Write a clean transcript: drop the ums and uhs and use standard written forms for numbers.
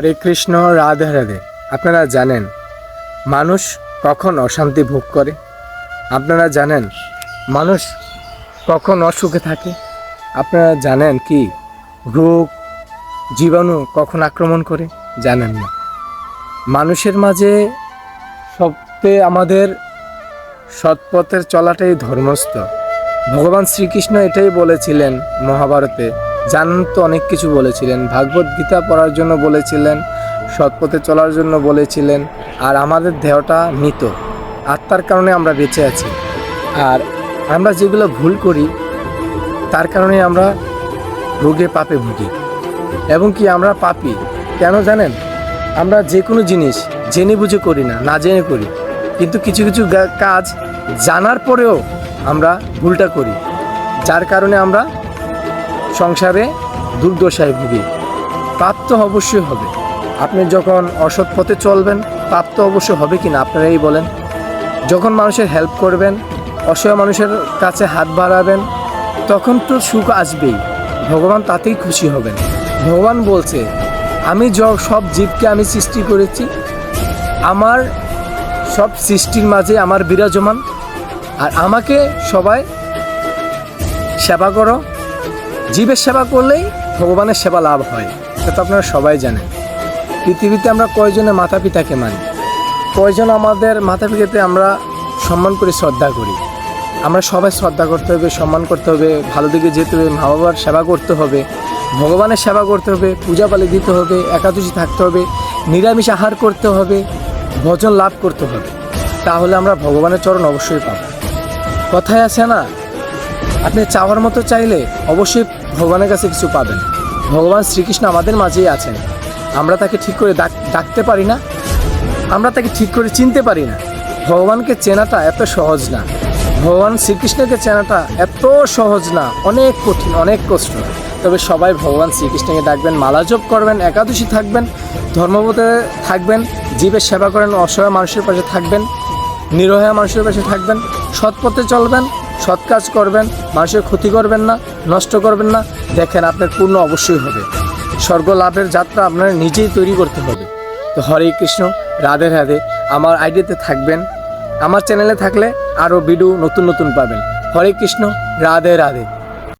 হরে কৃষ্ণ, রাধে রাধে। আপনারা জানেন মানুষ কখন অশান্তি ভোগ করে? আপনারা জানেন মানুষ কখন অসুখে থাকে? আপনারা জানেন কি রোগ জীবাণু কখন আক্রমণ করে? জানেন না। মানুষের মাঝে সবচেয়ে আমাদের সৎপথের চলাটাই ধর্মস্থ। ভগবান শ্রীকৃষ্ণ এটাই বলেছিলেন মহাভারতে। জানেন তো, অনেক কিছু বলেছিলেন। ভাগবত গীতা পড়ার জন্য বলেছিলেন, সৎপথে চলার জন্য বলেছিলেন। আর আমাদের দেহটা মৃত, আত্মার কারণে আমরা বেঁচে আছি। আর আমরা যেগুলো ভুল করি তার কারণে আমরা রোগে পাপে ভুগি। এবং কি আমরা পাপী কেন জানেন? আমরা যে কোনো জিনিস জেনে বুঝে করি না, না জেনে করি। কিন্তু কিছু কিছু কাজ জানার পরেও আমরা ভুলটা করি, যার কারণে আমরা সংসারে দুর্দশায় ভুগি। পাপ তো অবশ্যই হবে। আপনি যখন অসৎ পথে চলবেন পাপ তো অবশ্যই হবে কিনা আপনারাই বলেন। যখন মানুষের হেল্প করবেন, অসহায় মানুষের কাছে হাত বাড়াবেন, তখন তো সুখ আসবেই। ভগবান তাতেই খুশি হবেন। ভগবান বলছে, আমি সব জীবকে আমি সৃষ্টি করেছি, আমার সব সৃষ্টির মাঝে আমার বিরাজমান, আর আমাকে সবাই সেবা করো। জীবের সেবা করলেই ভগবানের সেবা লাভ হয়, সেটা তো আপনারা সবাই জানেন। পৃথিবীতে আমরা কয়জনে মাতা পিতাকে মানি? কয়জন আমাদের মাতা পিতাকে আমরা সম্মান করি, শ্রদ্ধা করি? আমরা সবাই শ্রদ্ধা করতে হবে, সম্মান করতে হবে, ভালো দিকে যেতে হবে, মা বাবার সেবা করতে হবে, ভগবানের সেবা করতে হবে, পূজা পালি দিতে হবে, একাদশী থাকতে হবে, নিরামিষ আহার করতে হবে, ভজন লাভ করতে হবে। তাহলে আমরা ভগবানের চরণ অবশ্যই পাব। কথায় আছে না, আপনি চাওয়ার মতো চাইলে অবশ্যই ভগবানের কাছে কিছু পাবেন। ভগবান শ্রীকৃষ্ণ আমাদের মাঝেই আছেন। আমরা তাকে ঠিক করে ডাকতে পারি না, আমরা তাকে ঠিক করে চিনতে পারি না। ভগবানকে চেনাটা এত সহজ না, ভগবান শ্রীকৃষ্ণকে চেনাটা এত সহজ না, অনেক কঠিন, অনেক কষ্ট। তবে সবাই ভগবান শ্রীকৃষ্ণকে ডাকবেন, মালা জপ করবেন, একাদশী থাকবেন, ধর্মপথে থাকবেন, জীবের সেবা করেন, অসহায় মানুষের পাশে থাকবেন, নিরহায় মানুষের পাশে থাকবেন, সৎ পথে চলবেন, সৎ কাজ করবেন, মানুষের ক্ষতি করবেন না, নষ্ট করবেন না। দেখেন আপনার পূর্ণ অবশ্যই হবে। স্বর্গ লাভের যাত্রা আপনার নিজেই তৈরি করতে হবে। তো হরে কৃষ্ণ, রাধে রাধে। আমার আইডিতে থাকবেন, আমার চ্যানেলে থাকলে আরও ভিডিও নতুন নতুন পাবেন। হরে কৃষ্ণ, রাধে রাধে।